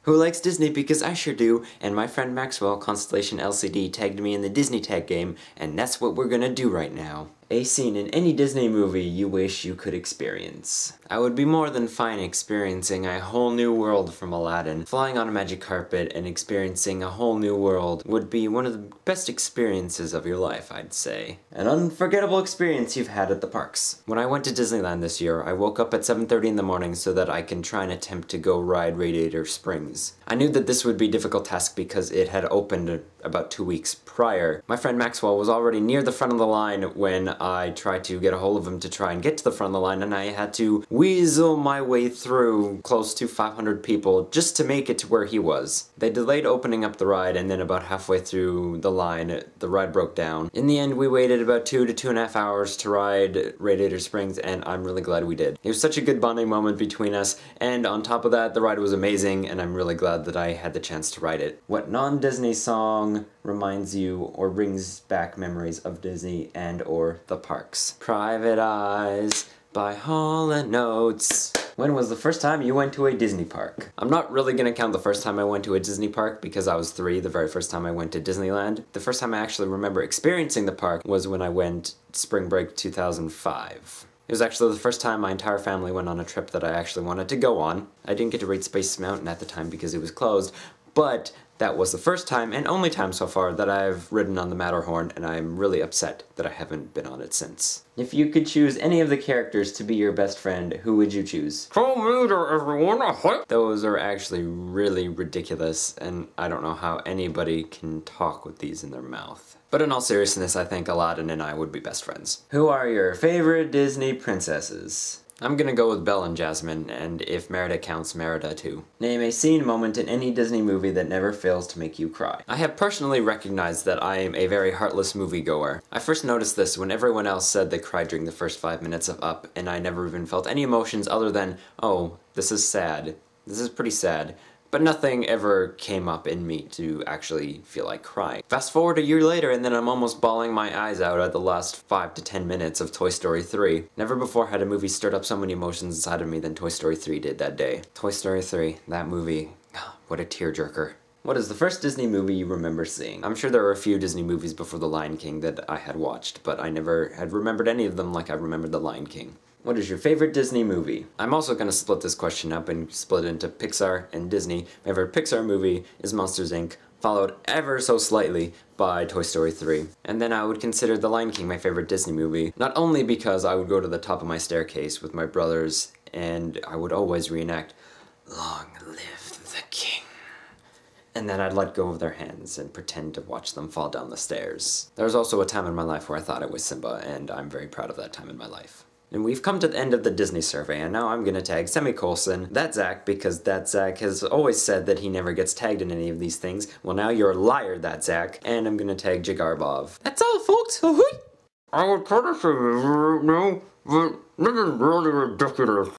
Who likes Disney? Because I sure do, and my friend Maxwell, Constellation LCD, tagged me in the Disney tag game, and that's what we're gonna do right now. A scene in any Disney movie you wish you could experience. I would be more than fine experiencing a whole new world from Aladdin. Flying on a magic carpet and experiencing a whole new world would be one of the best experiences of your life, I'd say. An unforgettable experience you've had at the parks. When I went to Disneyland this year, I woke up at 7:30 in the morning so that I can try and attempt to go ride Radiator Springs. I knew that this would be a difficult task because it had opened about 2 weeks prior. My friend Maxwell was already near the front of the line when I tried to get a hold of him to try and get to the front of the line, and I had to weasel my way through close to 500 people just to make it to where he was. They delayed opening up the ride, and then about halfway through the line, the ride broke down. In the end, we waited about 2 to 2.5 hours to ride Radiator Springs, and I'm really glad we did. It was such a good bonding moment between us, and on top of that, the ride was amazing, and I'm really glad that I had the chance to ride it. What non-Disney song reminds you or brings back memories of Disney and or the parks? Private Eyes by Hall & Oates. When was the first time you went to a Disney park? I'm not really gonna count the first time I went to a Disney park because I was 3 the very first time I went to Disneyland. The first time I actually remember experiencing the park was when I went spring break 2005. It was actually the first time my entire family went on a trip that I actually wanted to go on. I didn't get to ride Space Mountain at the time because it was closed, but that was the first time and only time so far that I've ridden on the Matterhorn, and I'm really upset that I haven't been on it since. If you could choose any of the characters to be your best friend, who would you choose? Call me there, everyone. Those are actually really ridiculous, and I don't know how anybody can talk with these in their mouth. But in all seriousness, I think Aladdin and I would be best friends. Who are your favorite Disney princesses? I'm gonna go with Belle and Jasmine, and if Merida counts, Merida too. Name a scene moment in any Disney movie that never fails to make you cry. I have personally recognized that I am a very heartless moviegoer. I first noticed this when everyone else said they cried during the first 5 minutes of Up, and I never even felt any emotions other than, oh, this is sad. This is pretty sad. But nothing ever came up in me to actually feel like crying. Fast forward a year later and then I'm almost bawling my eyes out at the last 5 to 10 minutes of Toy Story 3. Never before had a movie stirred up so many emotions inside of me than Toy Story 3 did that day. Toy Story 3, that movie, what a tearjerker. What is the first Disney movie you remember seeing? I'm sure there were a few Disney movies before The Lion King that I had watched, but I never had remembered any of them like I remembered The Lion King. What is your favorite Disney movie? I'm also going to split this question up and split it into Pixar and Disney. My favorite Pixar movie is Monsters, Inc., followed ever so slightly by Toy Story 3. And then I would consider The Lion King my favorite Disney movie, not only because I would go to the top of my staircase with my brothers and I would always reenact, "Long live the king," and then I'd let go of their hands and pretend to watch them fall down the stairs. There was also a time in my life where I thought it was Simba, and I'm very proud of that time in my life. And we've come to the end of the Disney survey, and now I'm gonna tag semicolon that Zach, because that Zach has always said that he never gets tagged in any of these things. Well, now you're a liar, that Zach, and I'm gonna tag Jagarbov. That's all, folks. I would put it for you, no, but this is really ridiculous.